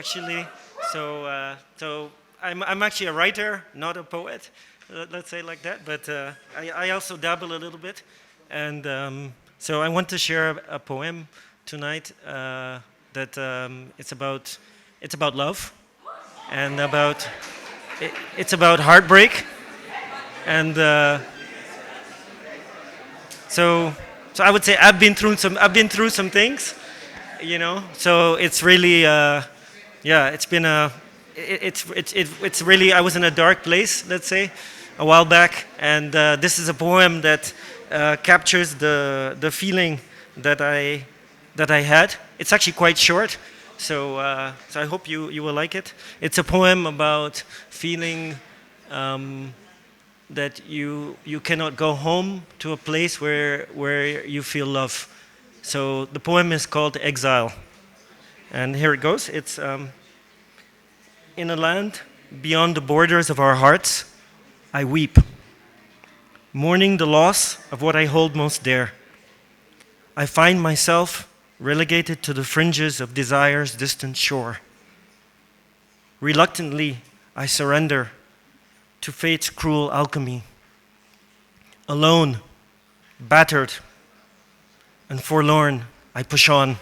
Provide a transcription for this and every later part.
actually. So I'm actually a writer, not a poet. Let's say like that. But I also dabble a little bit, and so I want to share a poem tonight that it's about love, and it's about heartbreak, and so I would say I've been through some things, So it's really it's been it's really, I was in a dark place, let's say, a while back, and this is a poem that captures the feeling that I had. It's actually quite short, so I hope you will like it. It's a poem about feeling that you cannot go home to a place where you feel love. So the poem is called Exile, and here it goes. It's in a land beyond the borders of our hearts, I weep, mourning the loss of what I hold most dear. I find myself relegated to the fringes of desire's distant shore. Reluctantly, I surrender to fate's cruel alchemy. Alone, battered, and forlorn, I push on.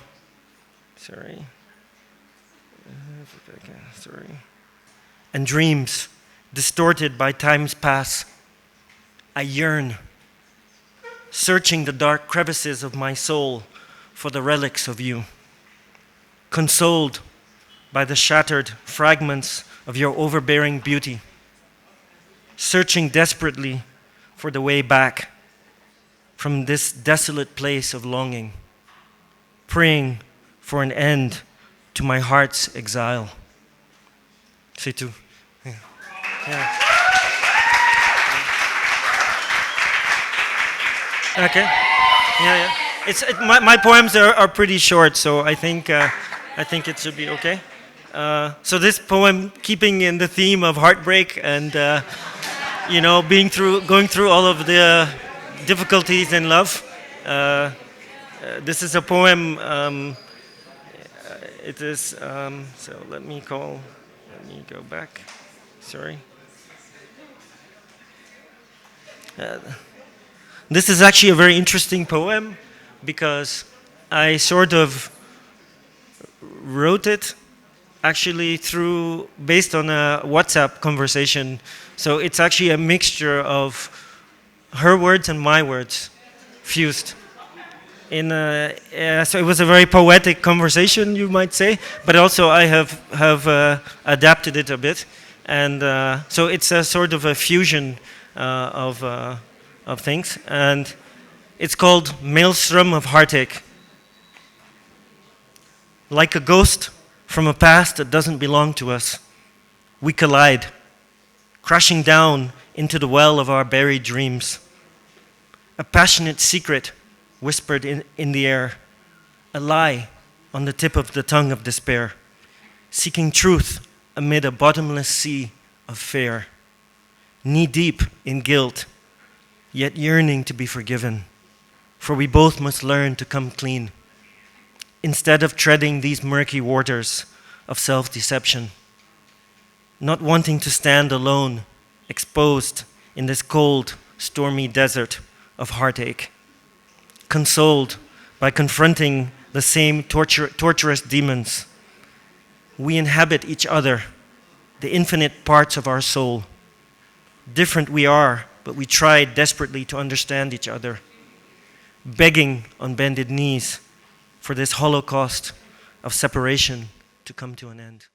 Sorry. And dreams, distorted by time's pass, I yearn, searching the dark crevices of my soul for the relics of you. Consoled by the shattered fragments of your overbearing beauty. Searching desperately for the way back from this desolate place of longing. Praying for an end to my heart's exile. C'est tout. Yeah. Okay. Yeah. My poems are pretty short, so I think it should be okay. So this poem, keeping in the theme of heartbreak and going through all of the difficulties in love. This is a poem. It is. So let me go back. Sorry. This is actually a very interesting poem because I sort of wrote it actually based on a WhatsApp conversation. So it's actually a mixture of her words and my words fused. So it was a very poetic conversation, you might say, but also I have adapted it a bit, and so it's a sort of a fusion of things, and it's called Maelstrom of Heartache. Like a ghost from a past that doesn't belong to us, we collide, crashing down into the well of our buried dreams. A passionate secret whispered in the air, a lie on the tip of the tongue of despair, seeking truth amid a bottomless sea of fear, knee-deep in guilt, yet yearning to be forgiven, for we both must learn to come clean, instead of treading these murky waters of self-deception, not wanting to stand alone, exposed in this cold, stormy desert of heartache, consoled by confronting the same torturous demons. We inhabit each other, the infinite parts of our soul. Different we are, but we try desperately to understand each other, begging on bended knees for this holocaust of separation to come to an end.